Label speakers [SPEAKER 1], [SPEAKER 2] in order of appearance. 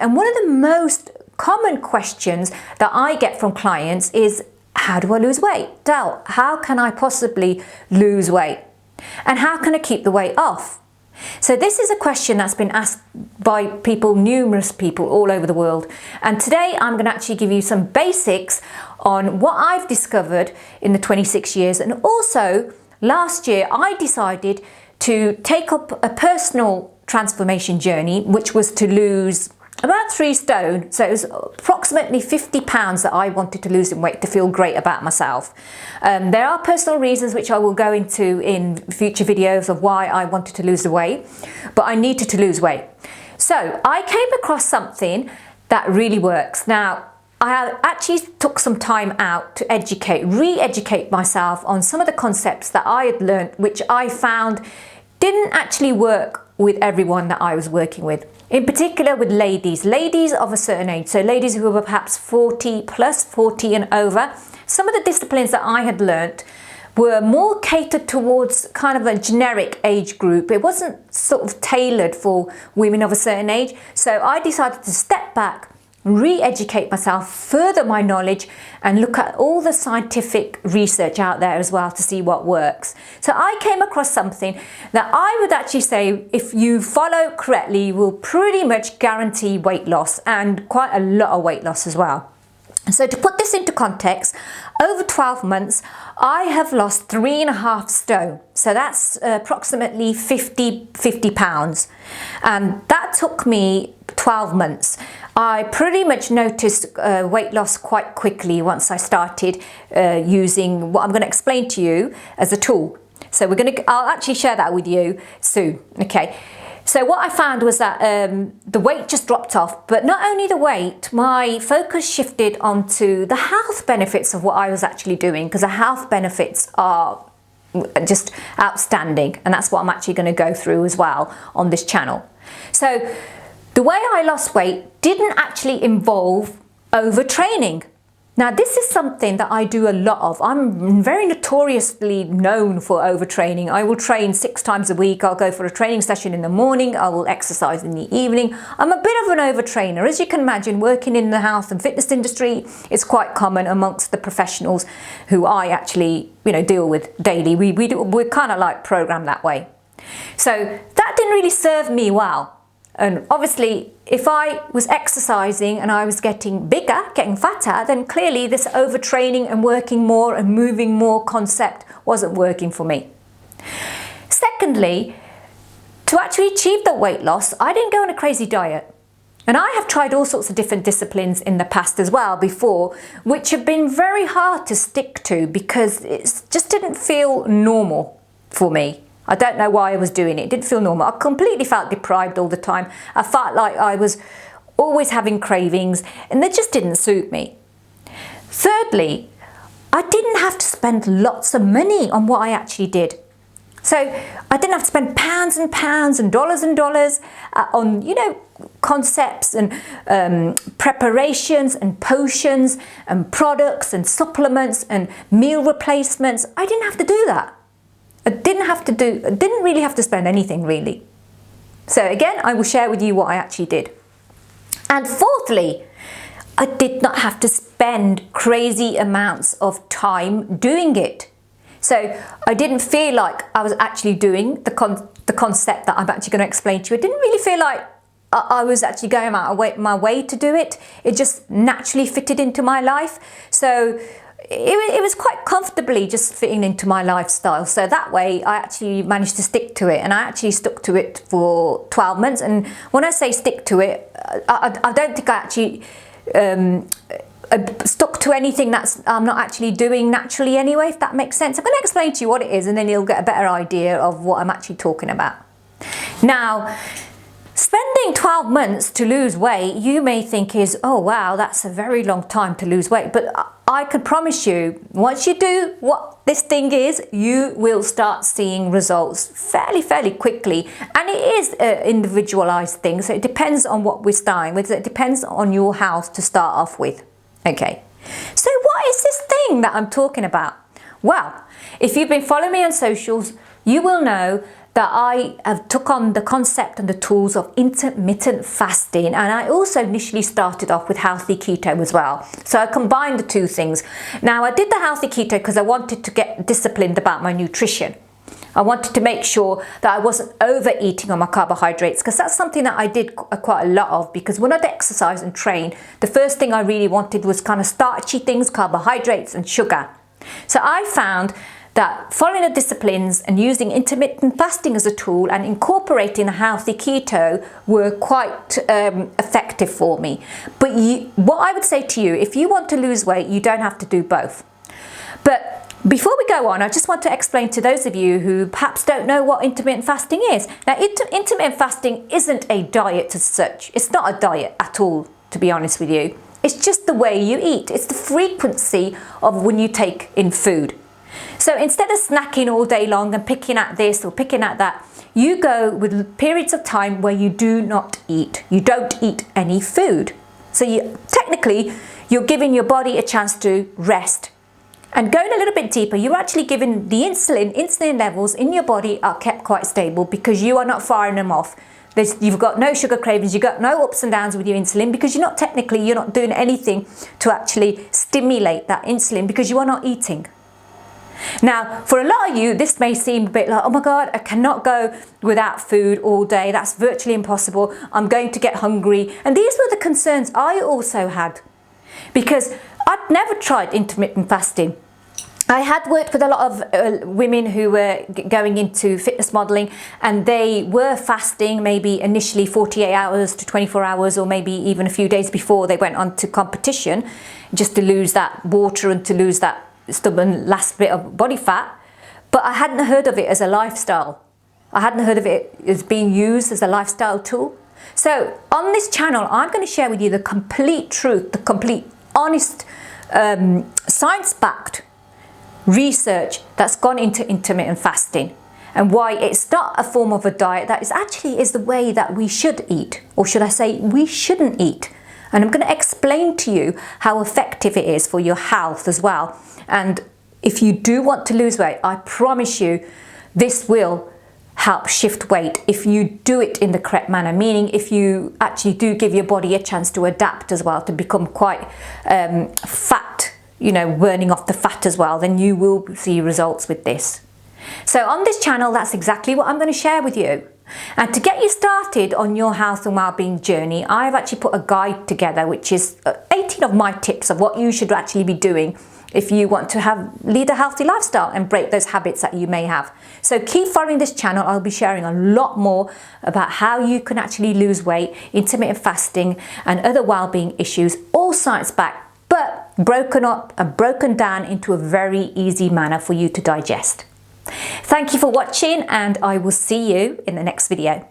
[SPEAKER 1] And one of the most common questions that I get from clients is, how do I lose weight? Del, how can I possibly lose weight? And how can I keep the weight off? So this is a question that's been asked by people, numerous people all over the world. And today I'm going to actually give you some basics on what I've discovered in the 26 years. And also last year I decided to take up a personal transformation journey, which was to lose about 3 stone. So it was approximately 50 pounds that I wanted to lose in weight to feel great about myself. There are personal reasons which I will go into in future videos of why I wanted to lose the weight, but I needed to lose weight. So I came across something that really works. Now, I actually took some time out to re-educate myself on some of the concepts that I had learned, which I found didn't actually work with everyone that I was working with. In particular with ladies of a certain age, so ladies who were perhaps 40 plus, 40 and over. Some of the disciplines that I had learnt were more catered towards kind of a generic age group. It wasn't sort of tailored for women of a certain age. So I decided to step back, re-educate myself, further my knowledge, and look at all the scientific research out there as well to see what works. So I came across something that I would actually say, if you follow correctly, you will pretty much guarantee weight loss, and quite a lot of weight loss as well. So to put this into context, over 12 months, I have lost 3.5 stone. So that's approximately 50 pounds. And that took me 12 months. I pretty much noticed weight loss quite quickly once I started using what I'm going to explain to you as a tool. So I'll actually share that with you soon. Okay. So what I found was that the weight just dropped off, but not only the weight, my focus shifted onto the health benefits of what I was actually doing, because the health benefits are just outstanding. And that's what I'm actually going to go through as well on this channel. So the way I lost weight didn't actually involve overtraining. Now, this is something that I do a lot of. I'm very notoriously known for overtraining. I will train 6 times a week. I'll go for a training session in the morning. I will exercise in the evening. I'm a bit of an overtrainer. As you can imagine, working in the health and fitness industry is quite common amongst the professionals who I actually, deal with daily. We're kind of like programmed that way. So that didn't really serve me well. And obviously, if I was exercising and I was getting bigger, getting fatter, then clearly this overtraining and working more and moving more concept wasn't working for me. Secondly, to actually achieve the weight loss, I didn't go on a crazy diet. And I have tried all sorts of different disciplines in the past as well before, which have been very hard to stick to because it just didn't feel normal for me. I don't know why I was doing it. It didn't feel normal. I completely felt deprived all the time. I felt like I was always having cravings, and they just didn't suit me. Thirdly, I didn't have to spend lots of money on what I actually did. So I didn't have to spend pounds and pounds and dollars on, concepts and preparations and potions and products and supplements and meal replacements. I didn't have to do that. I didn't really have to spend anything really. So again, I will share with you what I actually did. And fourthly, I did not have to spend crazy amounts of time doing it. So I didn't feel like I was actually doing the concept that I'm actually going to explain to you. I didn't really feel like I was actually going out of my way to do it. It just naturally fitted into my life. So it was quite comfortably just fitting into my lifestyle. So that way I actually managed to stick to it, and I actually stuck to it for 12 months. And when I say stick to it, I don't think I actually stuck to anything that's I'm not actually doing naturally anyway, if that makes sense. I'm going to explain to you what it is, and then you'll get a better idea of what I'm actually talking about. Now, spending 12 months to lose weight, you may think is, oh wow, that's a very long time to lose weight. But I can promise you, once you do what this thing is, you will start seeing results fairly quickly. And it is an individualized thing, so it depends on what we're starting with. It depends on your health to start off with. Okay, so what is this thing that I'm talking about? Well, if you've been following me on socials, you will know that that I have took on the concept and the tools of intermittent fasting, and I also initially started off with healthy keto as well. So I combined the two things. Now I did the healthy keto because I wanted to get disciplined about my nutrition. I wanted to make sure that I wasn't overeating on my carbohydrates, because that's something that I did quite a lot of, because when I'd exercise and train, the first thing I really wanted was kind of starchy things, carbohydrates and sugar. So I found that following the disciplines and using intermittent fasting as a tool and incorporating a healthy keto were quite effective for me. But what I would say to you, if you want to lose weight, you don't have to do both. But before we go on, I just want to explain to those of you who perhaps don't know what intermittent fasting is. Now, intermittent fasting isn't a diet as such. It's not a diet at all, to be honest with you. It's just the way you eat. It's the frequency of when you take in food. So instead of snacking all day long and picking at this or picking at that, you go with periods of time where you do not eat. You don't eat any food. So technically, you're giving your body a chance to rest. And going a little bit deeper, you're actually giving the insulin levels in your body are kept quite stable, because you are not firing them off. You've got no sugar cravings, you've got no ups and downs with your insulin, because you're not doing anything to actually stimulate that insulin, because you are not eating. Now, for a lot of you, this may seem a bit like, oh my God, I cannot go without food all day. That's virtually impossible. I'm going to get hungry. And these were the concerns I also had, because I'd never tried intermittent fasting. I had worked with a lot of women who were going into fitness modeling, and they were fasting maybe initially 48 hours to 24 hours, or maybe even a few days before they went on to competition, just to lose that water and to lose that stubborn last bit of body fat. But I hadn't heard of it as a lifestyle. I hadn't heard of it as being used as a lifestyle tool. So on this channel, I'm going to share with you the complete truth, the complete honest science-backed research that's gone into intermittent fasting, and why it's not a form of a diet, that is actually is the way that we should eat, or should I say we shouldn't eat. And I'm going to explain to you how effective it is for your health as well. And if you do want to lose weight, I promise you this will help shift weight if you do it in the correct manner, meaning if you actually do give your body a chance to adapt as well, to become quite fat, burning off the fat as well, then you will see results with this. So on this channel, that's exactly what I'm going to share with you. And to get you started on your health and well-being journey, I've actually put a guide together, which is 18 of my tips of what you should actually be doing if you want to lead a healthy lifestyle and break those habits that you may have. So keep following this channel. I'll be sharing a lot more about how you can actually lose weight, intermittent fasting, and other well-being issues, all science-backed, but broken up and broken down into a very easy manner for you to digest. Thank you for watching, and I will see you in the next video.